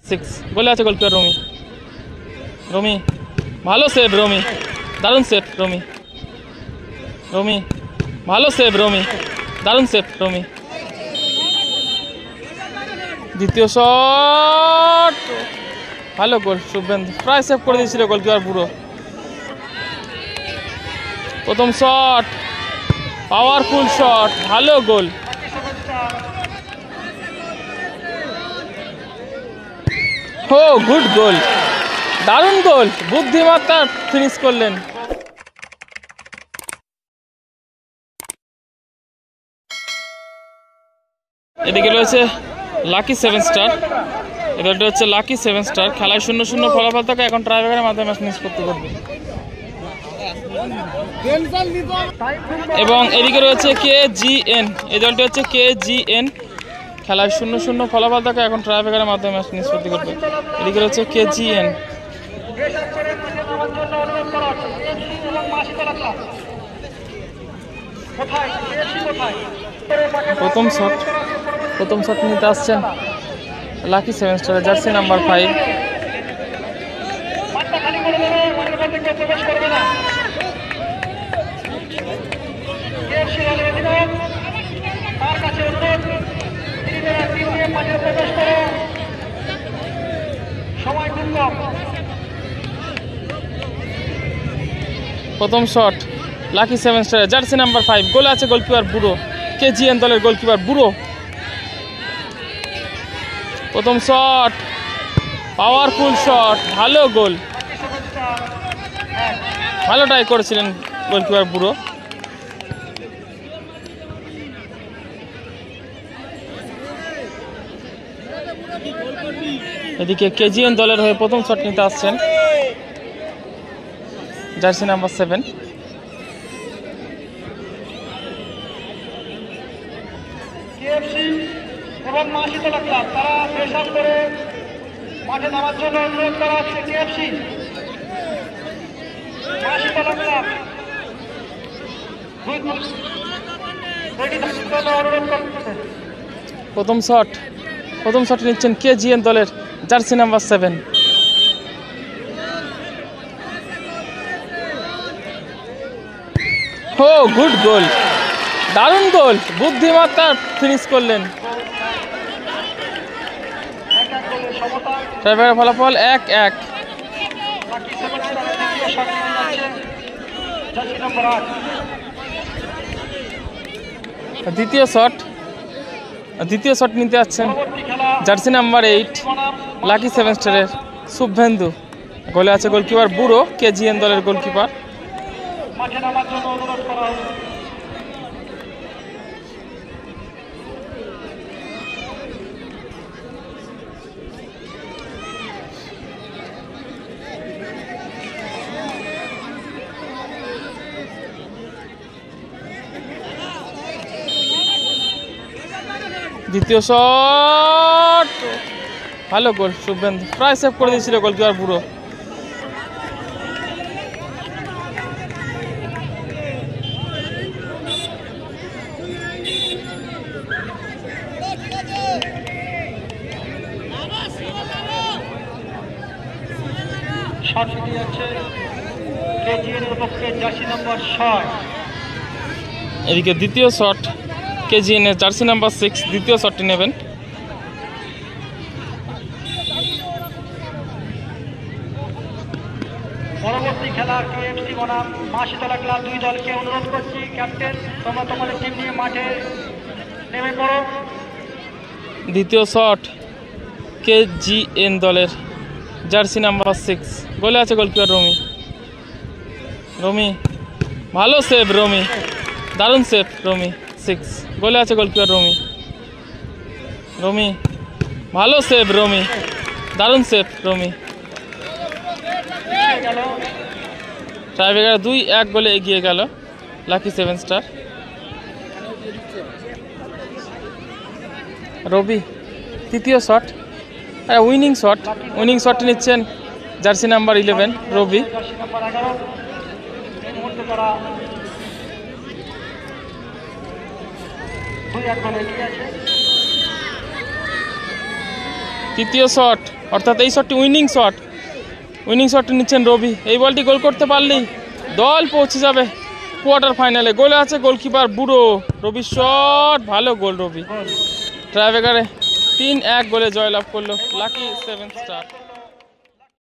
Six গোলে আছে goalkeeper রমি। রমি ভালো সেভ, রমি দারুণ সেভ, রমি রমি ভালো সেভ, রমি দারুণ সেভ, রমি। দ্বিতীয় শট ভালো গোল, শুভেন্দু প্রায় সেভ করে দিয়েছিল গোলকিপার পুরো। প্রথম শট পাওয়ারফুল শট, ভালো গোল। ও গুড গোল, দারুণ গোল, বুদ্ধিমত্তা ফিনিশ করলেন। এদিকে রয়েছে লাকি 7 স্টার, এবারটা হচ্ছে লাকি 7 স্টার। খেলায় 0-0 ফলাফল থাকে, এখন ট্রাইব্রেকারের মাধ্যমে ম্যাচ নিষ্পত্তি করবে। এবং এদিকে রয়েছে KGN, এই দলটি হচ্ছে KGN। খেলায় 0-0 ফলাফল থাকে, এখন ট্রাইব্রেকারের মাধ্যমে ম্যাচ নিষ্পত্তি করবে। এদিকে রয়েছে KGN। প্রথম শট নিতে আসছেন লাকি 7 স্টার, জার্সি নাম্বার 5। প্রথম shot lucky 7 star, jersey number 5। গোলে আছে গোলকিপার বুড়ো, KGN দলের গোলকিপার বুড়ো। প্রথম শট পাওয়ারফুল শট, ভালো গোল, ভালো ট্রাই করেছিলেন গোলকিপার বুড়ো। এদিকে KGN দলের হয়ে প্রথম শট নিতে আসছেন জার্সি নাম্বার 7। এবং মাসিতলা ক্লাব তারা প্রেসার করে মাঠে নামার জন্য অনুরোধ করা হচ্ছে। KFC মাসিতলা ক্লাব অনুরোধ করছে। প্রথম শট নিচ্ছেন KGN দলের জার্সি নাম্বার 7। ও গুড গোল, দারুণ গোল, বুদ্ধিমত্তা ফিনিশ করলেন। ট্রাইব্রেকার ফলাফল 1-1। দ্বিতীয় শট নিতে যাচ্ছেন জার্সি নাম্বার 8 লাকি 7 স্টারের শুভেন্দু। গোলে আছে গোলকিপার বুড়ো, KGN দলের গোলকিপার। দ্বিতীয় শট ভালো গোল, শুভেন্দু প্রায় সেভ করে দিয়েছিল গোলকিপার পুরো। এদিকে দ্বিতীয় শট KGN এর জার্সি নাম্বার 6 দ্বিতীয় শটটি নেবেন। পরবর্তী খেলা KFC বনাম মাসিতলা ক্লাব, দুই দলকে অনুরোধ করছি, ক্যাপ্টেন তোমরা তোমাদের টিম নিয়ে মাঠে নেমে পড়ো। দ্বিতীয় শট KGN দলের জার্সি নাম্বার 6। গোলে আছে গোলকিপার রমি ভালো সেভ, রমি দারুণ সেভ, রমি 6। গোলে আছে গোলকিপার রমি ভালো সেভ, রমি দারুণ সেভ, রমি। ট্রাইব্রেকার 2-1 গোলে এগিয়ে গেল লাকি 7 স্টার। রবি তৃতীয় শট, উইনিং শট নিচ্ছেন জার্সি নাম্বার 11 রবি। তৃতীয় শট অর্থাৎ এই শটটি উইনিং শটটি নিচ্ছেন রবি। এই বলটি গোল করতে পারলেই দল পৌঁছে যাবে কোয়ার্টার ফাইনালে। গোলে আছে গোলকিপার বুড়ো। রবির শট, ভালো গোল রবি। ট্রাইব্রেকারে 3-1 গোলে জয়লাভ করলো লাকি 7 স্টার।